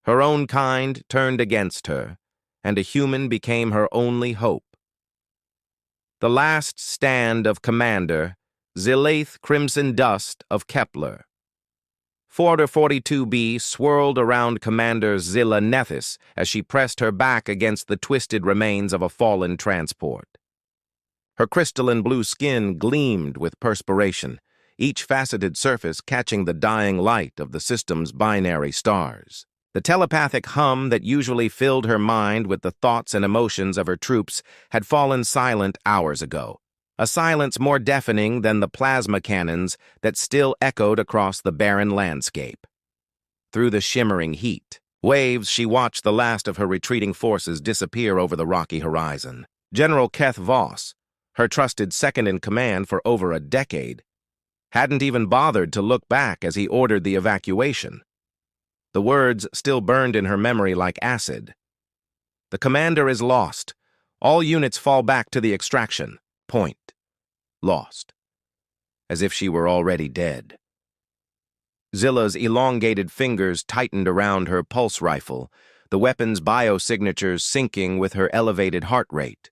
Her own kind turned against her, and a human became her only hope. The last stand of Commander Zilath Crimson Dust of Kepler. Order 42B swirled around Commander Zilla Nethys as she pressed her back against the twisted remains of a fallen transport. Her crystalline blue skin gleamed with perspiration, each faceted surface catching the dying light of the system's binary stars. The telepathic hum that usually filled her mind with the thoughts and emotions of her troops had fallen silent hours ago, a silence more deafening than the plasma cannons that still echoed across the barren landscape. Through the shimmering heat waves, she watched the last of her retreating forces disappear over the rocky horizon. General Keth Voss, her trusted second-in-command for over a decade, hadn't even bothered to look back as he ordered the evacuation. The words still burned in her memory like acid. The commander is lost. All units fall back to the extraction point. Lost. As if she were already dead. Zilla's elongated fingers tightened around her pulse rifle, the weapon's biosignatures syncing with her elevated heart rate.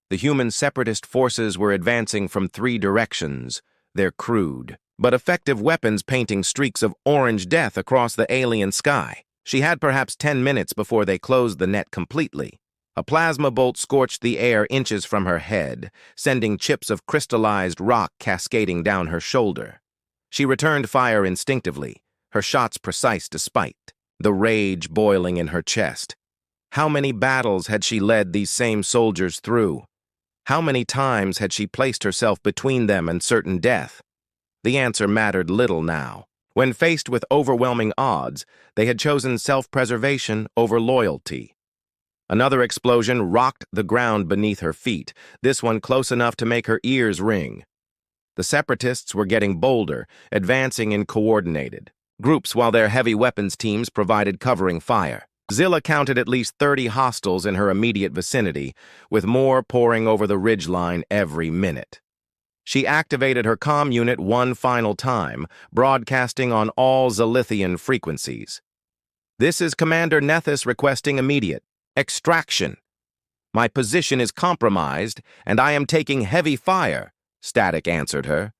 The human separatist forces were advancing from 3 directions, their crude but effective weapons painting streaks of orange death across the alien sky. She had perhaps 10 minutes before they closed the net completely. A plasma bolt scorched the air inches from her head, sending chips of crystallized rock cascading down her shoulder. She returned fire instinctively, her shots precise despite the rage boiling in her chest. How many battles had she led these same soldiers through? How many times had she placed herself between them and certain death? The answer mattered little now. When faced with overwhelming odds, they had chosen self-preservation over loyalty. Another explosion rocked the ground beneath her feet, this one close enough to make her ears ring. The separatists were getting bolder, advancing in coordinated groups while their heavy weapons teams provided covering fire. Zilla counted at least 30 hostiles in her immediate vicinity, with more pouring over the ridgeline every minute. She activated her comm unit one final time, broadcasting on all Zilithian frequencies. "This is Commander Nethys requesting immediate extraction. My position is compromised, and I am taking heavy fire," Static answered her.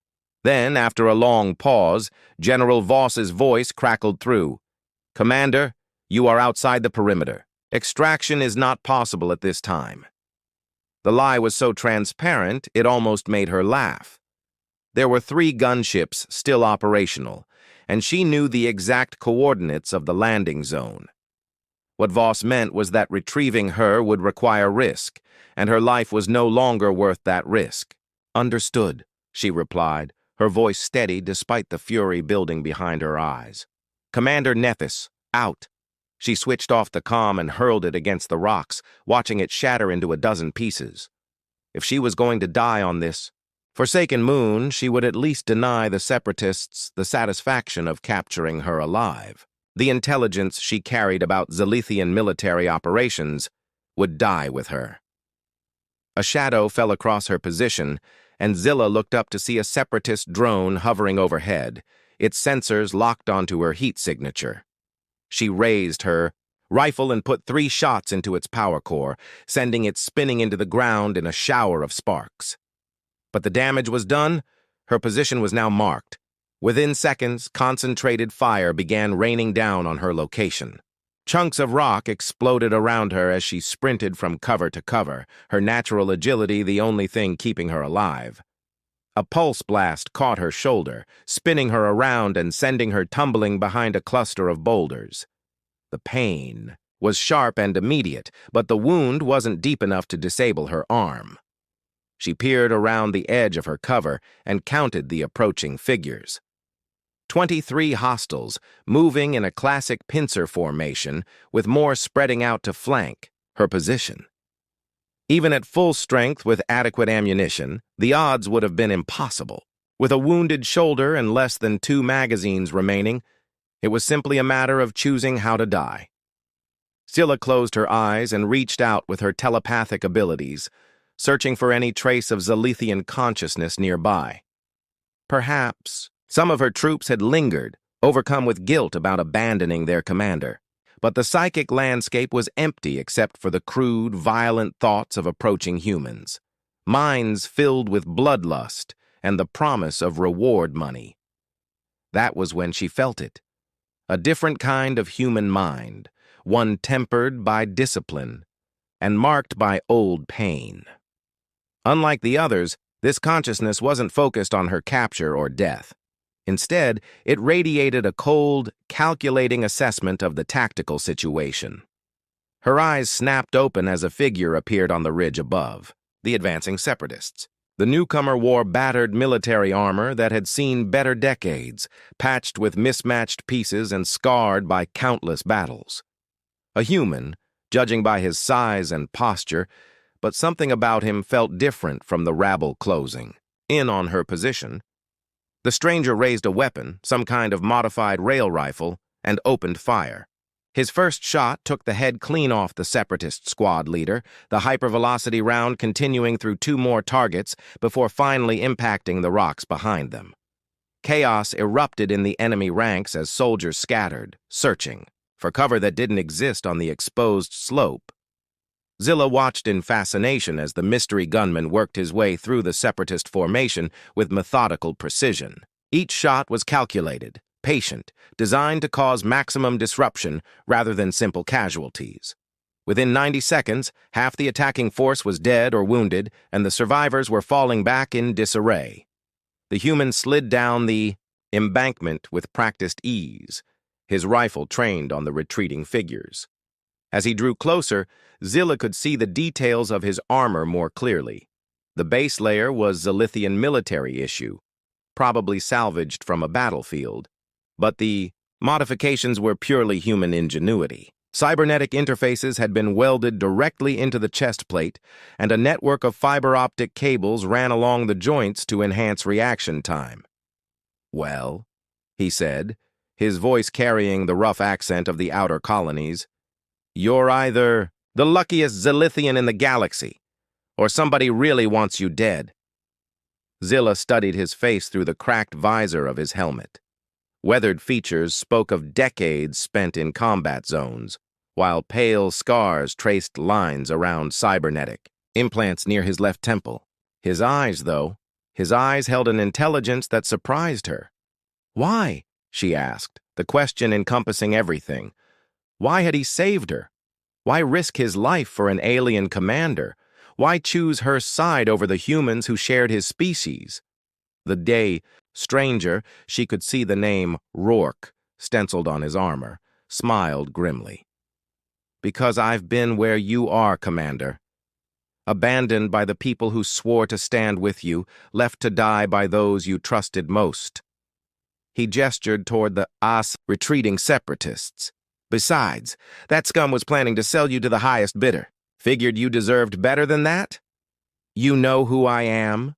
Then, after a long pause, General Voss's voice crackled through. "Commander, you are outside the perimeter. Extraction is not possible at this time." The lie was so transparent, it almost made her laugh. There were 3 gunships still operational, and she knew the exact coordinates of the landing zone. What Voss meant was that retrieving her would require risk, and her life was no longer worth that risk. "Understood," she replied, her voice steady despite the fury building behind her eyes. "Commander Nethys, out." She switched off the comm and hurled it against the rocks, watching it shatter into a dozen pieces. If she was going to die on this forsaken moon, she would at least deny the separatists the satisfaction of capturing her alive. The intelligence she carried about Zilithian military operations would die with her. A shadow fell across her position, and Zilla looked up to see a separatist drone hovering overhead, its sensors locked onto her heat signature. She raised her rifle and put 3 shots into its power core, sending it spinning into the ground in a shower of sparks. But the damage was done. Her position was now marked. Within seconds, concentrated fire began raining down on her location. Chunks of rock exploded around her as she sprinted from cover to cover, her natural agility the only thing keeping her alive. A pulse blast caught her shoulder, spinning her around and sending her tumbling behind a cluster of boulders. The pain was sharp and immediate, but the wound wasn't deep enough to disable her arm. She peered around the edge of her cover and counted the approaching figures. 23 hostiles, moving in a classic pincer formation, with more spreading out to flank her position. Even at full strength with adequate ammunition, the odds would have been impossible. With a wounded shoulder and less than 2 magazines remaining, it was simply a matter of choosing how to die. Zilla closed her eyes and reached out with her telepathic abilities, searching for any trace of Zilithian consciousness nearby. Perhaps some of her troops had lingered, overcome with guilt about abandoning their commander. But the psychic landscape was empty except for the crude, violent thoughts of approaching humans. Minds filled with bloodlust and the promise of reward money. That was when she felt it. A different kind of human mind, one tempered by discipline and marked by old pain. Unlike the others, this consciousness wasn't focused on her capture or death. Instead, it radiated a cold, calculating assessment of the tactical situation. Her eyes snapped open as a figure appeared on the ridge above, the advancing separatists. The newcomer wore battered military armor that had seen better decades, patched with mismatched pieces and scarred by countless battles. A human, judging by his size and posture, but something about him felt different from the rabble closing in on her position. The stranger raised a weapon, some kind of modified rail rifle, and opened fire. His first shot took the head clean off the separatist squad leader, the hypervelocity round continuing through 2 more targets before finally impacting the rocks behind them. Chaos erupted in the enemy ranks as soldiers scattered, searching for cover that didn't exist on the exposed slope. Zilla watched in fascination as the mystery gunman worked his way through the separatist formation with methodical precision. Each shot was calculated, patient, designed to cause maximum disruption rather than simple casualties. Within 90 seconds, half the attacking force was dead or wounded, and the survivors were falling back in disarray. The human slid down the embankment with practiced ease, his rifle trained on the retreating figures. As he drew closer, Zilla could see the details of his armor more clearly. The base layer was Zilithian military issue, probably salvaged from a battlefield, but the modifications were purely human ingenuity. Cybernetic interfaces had been welded directly into the chest plate, and a network of fiber optic cables ran along the joints to enhance reaction time. "Well," he said, his voice carrying the rough accent of the outer colonies, "you're either the luckiest Zilithian in the galaxy, or somebody really wants you dead." Zilla studied his face through the cracked visor of his helmet. Weathered features spoke of decades spent in combat zones, while pale scars traced lines around cybernetic implants near his left temple. His eyes held an intelligence that surprised her. "Why?" she asked, the question encompassing everything. Why had he saved her? Why risk his life for an alien commander? Why choose her side over the humans who shared his species? Stranger, she could see the name Rourke stenciled on his armor, smiled grimly. "Because I've been where you are, Commander. Abandoned by the people who swore to stand with you, left to die by those you trusted most." He gestured toward the retreating separatists. "Besides, that scum was planning to sell you to the highest bidder. Figured you deserved better than that? You know who I am?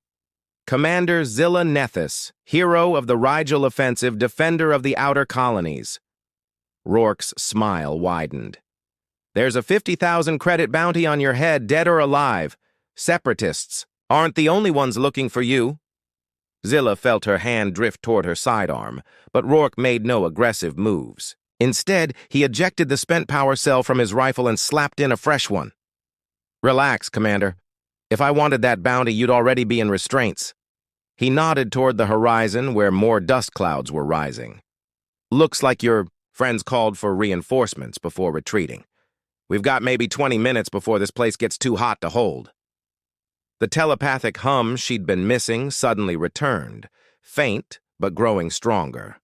Commander Zilla Nethys, hero of the Rigel Offensive, defender of the outer colonies." Rourke's smile widened. "There's a 50,000 credit bounty on your head, dead or alive. Separatists aren't the only ones looking for you." Zilla felt her hand drift toward her sidearm, but Rourke made no aggressive moves. Instead, he ejected the spent power cell from his rifle and slapped in a fresh one. "Relax, Commander. If I wanted that bounty, you'd already be in restraints." He nodded toward the horizon where more dust clouds were rising. "Looks like your friends called for reinforcements before retreating. We've got maybe 20 minutes before this place gets too hot to hold." The telepathic hum she'd been missing suddenly returned, faint but growing stronger.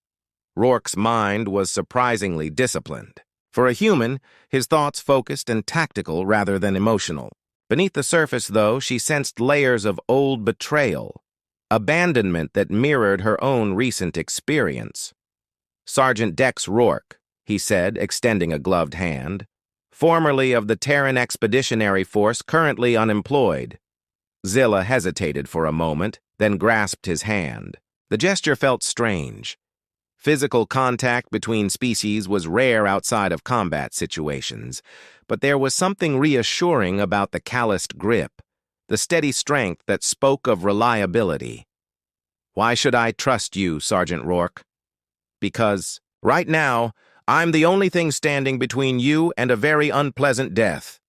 Rourke's mind was surprisingly disciplined. For a human, his thoughts focused and tactical rather than emotional. Beneath the surface, though, she sensed layers of old betrayal, abandonment that mirrored her own recent experience. "Sergeant Dex Rourke," he said, extending a gloved hand. "Formerly of the Terran Expeditionary Force, currently unemployed." Zilla hesitated for a moment, then grasped his hand. The gesture felt strange. Physical contact between species was rare outside of combat situations, but there was something reassuring about the calloused grip, the steady strength that spoke of reliability. "Why should I trust you, Sergeant Rourke?" "Because, right now, I'm the only thing standing between you and a very unpleasant death."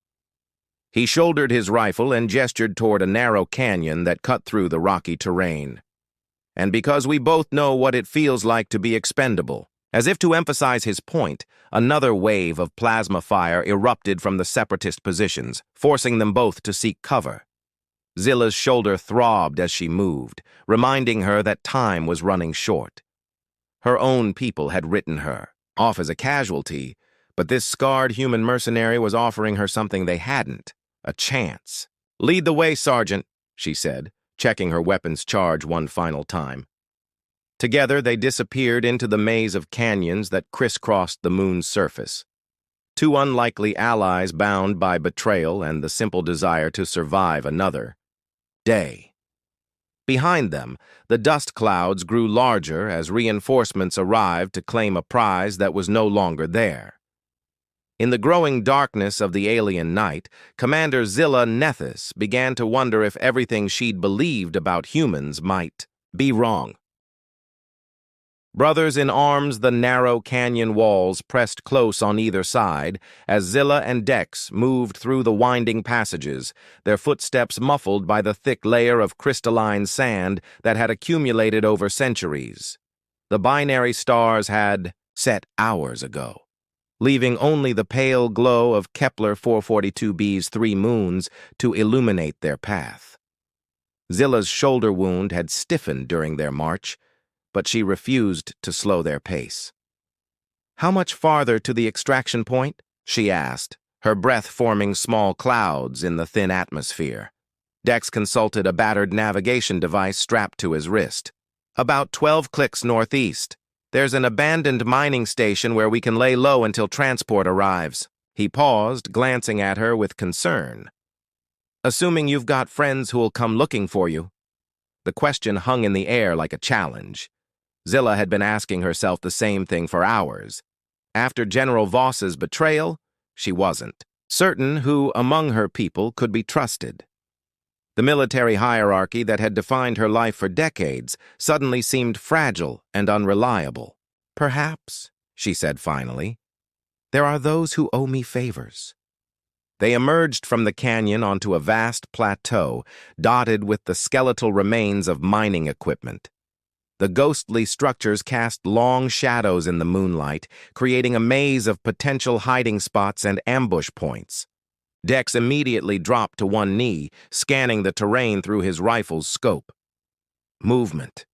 He shouldered his rifle and gestured toward a narrow canyon that cut through the rocky terrain. "And because we both know what it feels like to be expendable." As if to emphasize his point, another wave of plasma fire erupted from the separatist positions, forcing them both to seek cover. Zilla's shoulder throbbed as she moved, reminding her that time was running short. Her own people had written her off as a casualty, but this scarred human mercenary was offering her something they hadn't, a chance. "Lead the way, Sergeant," she said, checking her weapon's charge one final time. Together, they disappeared into the maze of canyons that crisscrossed the moon's surface. Two unlikely allies bound by betrayal and the simple desire to survive another day. Behind them, the dust clouds grew larger as reinforcements arrived to claim a prize that was no longer there. In the growing darkness of the alien night, Commander Zilla Nethys began to wonder if everything she'd believed about humans might be wrong. Brothers in arms, the narrow canyon walls pressed close on either side as Zilla and Dex moved through the winding passages, their footsteps muffled by the thick layer of crystalline sand that had accumulated over centuries. The binary stars had set hours ago, leaving only the pale glow of Kepler 442b's 3 moons to illuminate their path. Zilla's shoulder wound had stiffened during their march, but she refused to slow their pace. "How much farther to the extraction point?" she asked, her breath forming small clouds in the thin atmosphere. Dex consulted a battered navigation device strapped to his wrist. "About 12 clicks northeast. There's an abandoned mining station where we can lay low until transport arrives." He paused, glancing at her with concern. "Assuming you've got friends who'll come looking for you." The question hung in the air like a challenge. Zilla had been asking herself the same thing for hours. After General Voss's betrayal, she wasn't certain who among her people could be trusted. The military hierarchy that had defined her life for decades suddenly seemed fragile and unreliable. "Perhaps," she said finally, "there are those who owe me favors." They emerged from the canyon onto a vast plateau dotted with the skeletal remains of mining equipment. The ghostly structures cast long shadows in the moonlight, creating a maze of potential hiding spots and ambush points. Dex immediately dropped to one knee, scanning the terrain through his rifle's scope. "Movement,"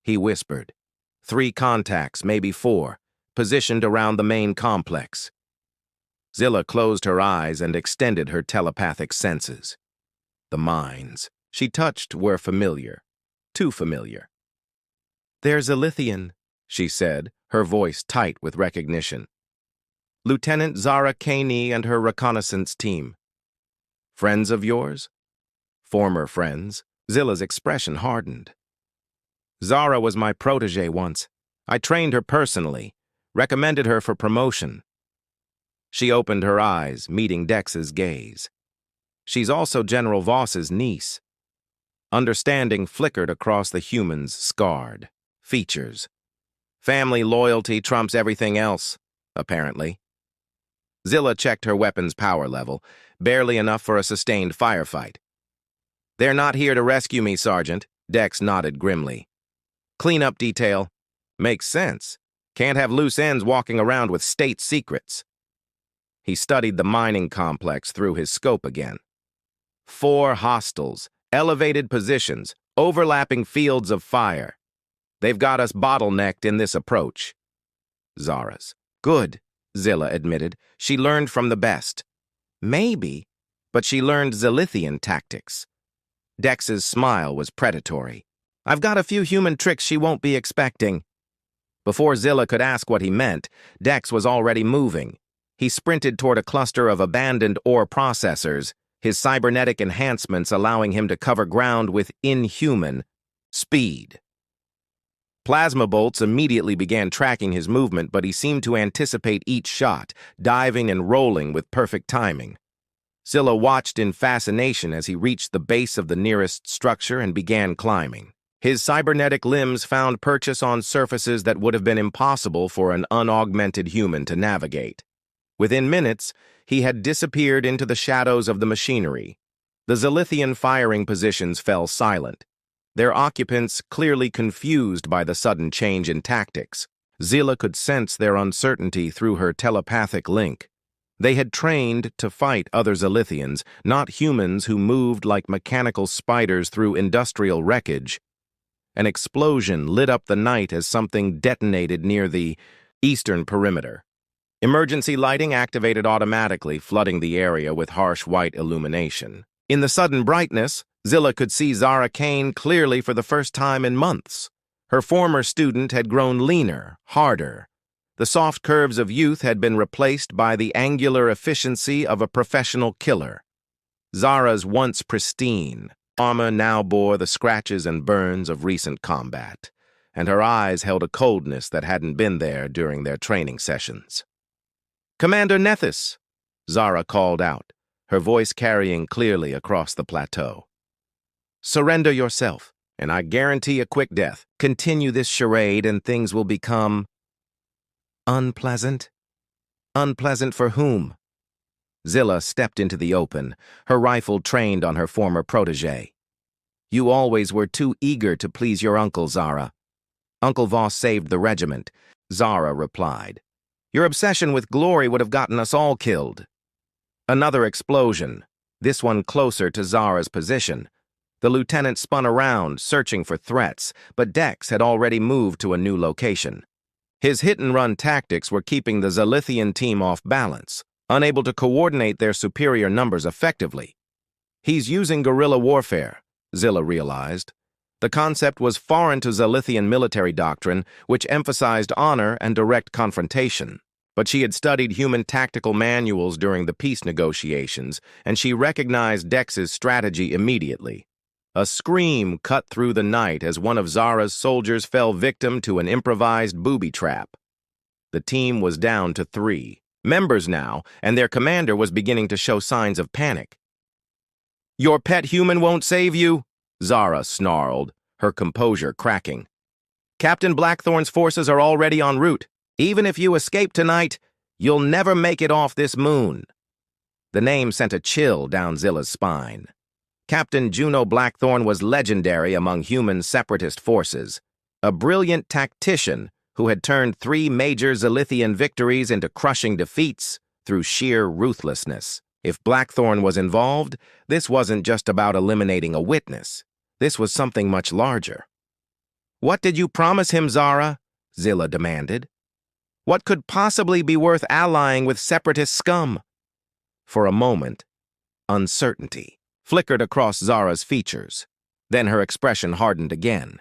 he whispered. 3 contacts, maybe 4, positioned around the main complex. Zilla closed her eyes and extended her telepathic senses. The mines she touched were familiar, too familiar. "There's a Lithian," she said, her voice tight with recognition. "Lieutenant Zara Kaney and her reconnaissance team." "Friends of yours?" "Former friends." Zilla's expression hardened. "Zara was my protege once. I trained her personally, recommended her for promotion." She opened her eyes, meeting Dex's gaze. "She's also General Voss's niece." Understanding flickered across the human's scarred features. Family loyalty trumps everything else, apparently. Zilla checked her weapon's power level, barely enough for a sustained firefight. "They're not here to rescue me, Sergeant," Dex nodded grimly. "Cleanup detail." "Makes sense. Can't have loose ends walking around with state secrets." He studied the mining complex through his scope again. 4 hostiles, elevated positions, overlapping fields of fire. "They've got us bottlenecked in this approach." Zara's. "Good," Zilla admitted. "She learned from the best." "Maybe, but she learned Zilithian tactics." Dex's smile was predatory. "I've got a few human tricks she won't be expecting." Before Zilla could ask what he meant, Dex was already moving. He sprinted toward a cluster of abandoned ore processors, his cybernetic enhancements allowing him to cover ground with inhuman speed. Plasma bolts immediately began tracking his movement, but he seemed to anticipate each shot, diving and rolling with perfect timing. Zilla watched in fascination as he reached the base of the nearest structure and began climbing. His cybernetic limbs found purchase on surfaces that would have been impossible for an unaugmented human to navigate. Within minutes, he had disappeared into the shadows of the machinery. The Zilithian firing positions fell silent, their occupants clearly confused by the sudden change in tactics. Zilla could sense their uncertainty through her telepathic link. They had trained to fight other Zilithians, not humans who moved like mechanical spiders through industrial wreckage. An explosion lit up the night as something detonated near the eastern perimeter. Emergency lighting activated automatically, flooding the area with harsh white illumination. In the sudden brightness, Zilla could see Zara Kane clearly for the first time in months. Her former student had grown leaner, harder. The soft curves of youth had been replaced by the angular efficiency of a professional killer. Zara's once pristine armor now bore the scratches and burns of recent combat, and her eyes held a coldness that hadn't been there during their training sessions. "Commander Nethys," Zara called out, her voice carrying clearly across the plateau. "Surrender yourself, and I guarantee a quick death. Continue this charade and things will become unpleasant." Unpleasant for whom? Zilla stepped into the open, her rifle trained on her former protege. "You always were too eager to please your uncle, Zara." "Uncle Voss saved the regiment," Zara replied. "Your obsession with glory would have gotten us all killed." Another explosion, this one closer to Zara's position. The lieutenant spun around, searching for threats, but Dex had already moved to a new location. His hit-and-run tactics were keeping the Zilithian team off balance, unable to coordinate their superior numbers effectively. "He's using guerrilla warfare," Zilla realized. The concept was foreign to Zilithian military doctrine, which emphasized honor and direct confrontation. But she had studied human tactical manuals during the peace negotiations, and she recognized Dex's strategy immediately. A scream cut through the night as one of Zara's soldiers fell victim to an improvised booby trap. The team was down to 3 members now, and their commander was beginning to show signs of panic. "Your pet human won't save you," Zara snarled, her composure cracking. "Captain Blackthorn's forces are already en route. Even if you escape tonight, you'll never make it off this moon." The name sent a chill down Zilla's spine. Captain Juno Blackthorn was legendary among human separatist forces, a brilliant tactician who had turned 3 major Zilithian victories into crushing defeats through sheer ruthlessness. If Blackthorn was involved, this wasn't just about eliminating a witness. This was something much larger. "What did you promise him, Zara?" Zilla demanded. "What could possibly be worth allying with separatist scum?" For a moment, uncertainty flickered across Zara's features. Then her expression hardened again.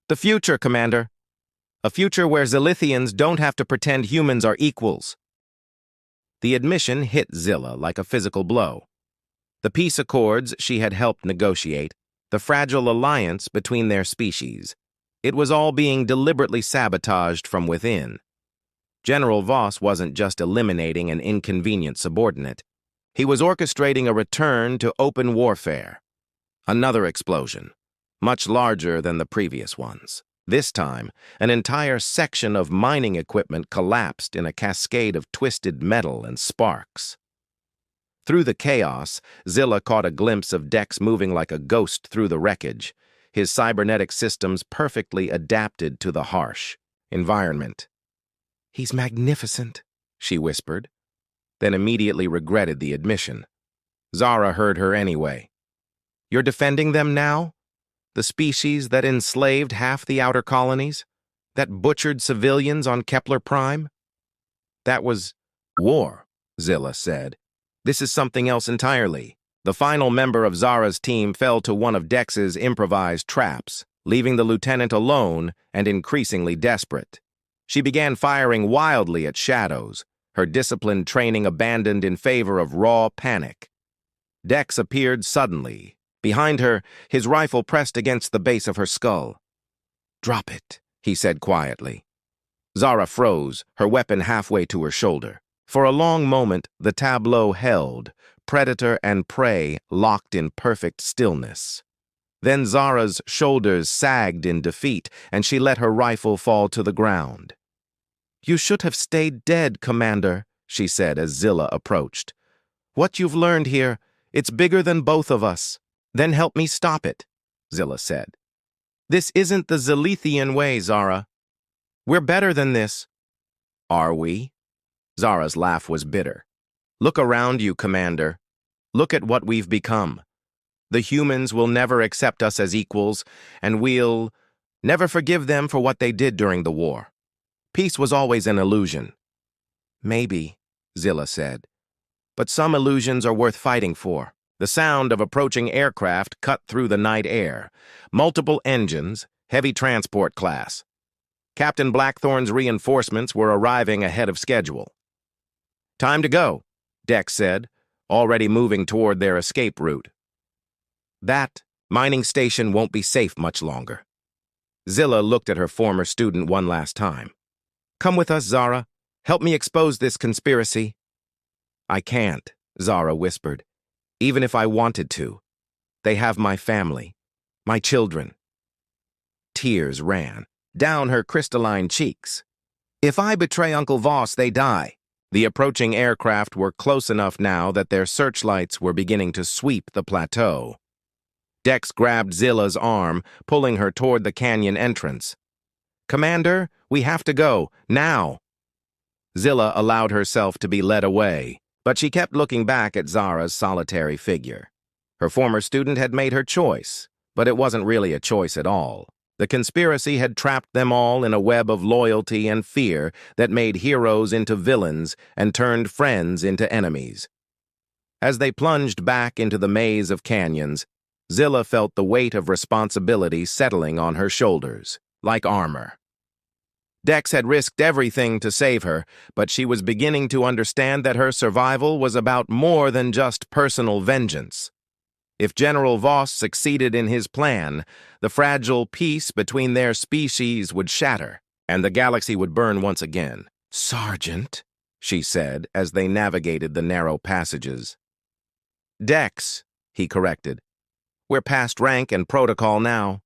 "The future, Commander. A future where Zilithians don't have to pretend humans are equals." The admission hit Zilla like a physical blow. The peace accords she had helped negotiate, the fragile alliance between their species, it was all being deliberately sabotaged from within. General Voss wasn't just eliminating an inconvenient subordinate. He was orchestrating a return to open warfare. Another explosion, much larger than the previous ones. This time, an entire section of mining equipment collapsed in a cascade of twisted metal and sparks. Through the chaos, Zilla caught a glimpse of Dex moving like a ghost through the wreckage, his cybernetic systems perfectly adapted to the harsh environment. "He's magnificent," she whispered, then immediately regretted the admission. Zara heard her anyway. "You're defending them now? The species that enslaved half the outer colonies? That butchered civilians on Kepler Prime?" "That was war," Zilla said. "This is something else entirely." The final member of Zara's team fell to one of Dex's improvised traps, leaving the lieutenant alone and increasingly desperate. She began firing wildly at shadows, her disciplined training abandoned in favor of raw panic. Dex appeared suddenly. Behind her, his rifle pressed against the base of her skull. "Drop it," he said quietly. Zara froze, her weapon halfway to her shoulder. For a long moment, the tableau held, predator and prey locked in perfect stillness. Then Zara's shoulders sagged in defeat, and she let her rifle fall to the ground. "You should have stayed dead, Commander," she said as Zilla approached. "What you've learned here, it's bigger than both of us." "Then help me stop it," Zilla said. "This isn't the Zilithian way, Zara. We're better than this." "Are we?" Zara's laugh was bitter. "Look around you, Commander. Look at what we've become. The humans will never accept us as equals, and we'll never forgive them for what they did during the war. Peace was always an illusion." "Maybe," Zilla said. "But some illusions are worth fighting for." The sound of approaching aircraft cut through the night air. Multiple engines, heavy transport class. Captain Blackthorn's reinforcements were arriving ahead of schedule. "Time to go," Dex said, already moving toward their escape route. "That mining station won't be safe much longer." Zilla looked at her former student one last time. "Come with us, Zara. Help me expose this conspiracy." "I can't," Zara whispered. "Even if I wanted to. They have my family, my children." Tears ran down her crystalline cheeks. "If I betray Uncle Voss, they die." The approaching aircraft were close enough now that their searchlights were beginning to sweep the plateau. Dex grabbed Zilla's arm, pulling her toward the canyon entrance. "Commander, we have to go, now." Zilla allowed herself to be led away, but she kept looking back at Zara's solitary figure. Her former student had made her choice, but it wasn't really a choice at all. The conspiracy had trapped them all in a web of loyalty and fear that made heroes into villains and turned friends into enemies. As they plunged back into the maze of canyons, Zilla felt the weight of responsibility settling on her shoulders, like armor. Dex had risked everything to save her, but she was beginning to understand that her survival was about more than just personal vengeance. If General Voss succeeded in his plan, the fragile peace between their species would shatter, and the galaxy would burn once again. "Sergeant," she said as they navigated the narrow passages. "Dex," he corrected. "We're past rank and protocol now."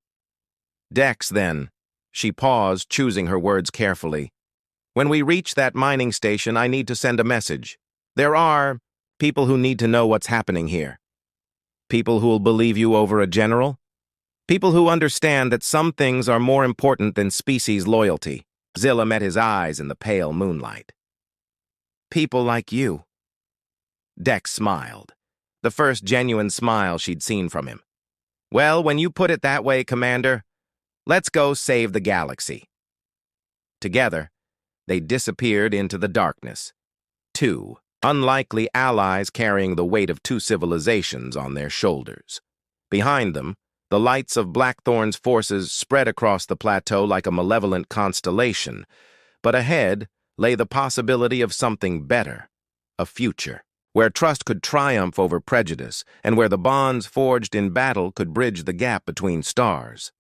"Dex, then." She paused, choosing her words carefully. "When we reach that mining station, I need to send a message. There are people who need to know what's happening here. People who'll believe you over a general. People who understand that some things are more important than species loyalty." Zilla met his eyes in the pale moonlight. "People like you." Dex smiled, the first genuine smile she'd seen from him. "Well, when you put it that way, Commander, let's go save the galaxy." Together, they disappeared into the darkness. Two unlikely allies carrying the weight of two civilizations on their shoulders. Behind them, the lights of Blackthorn's forces spread across the plateau like a malevolent constellation, but ahead lay the possibility of something better, a future, where trust could triumph over prejudice and where the bonds forged in battle could bridge the gap between stars.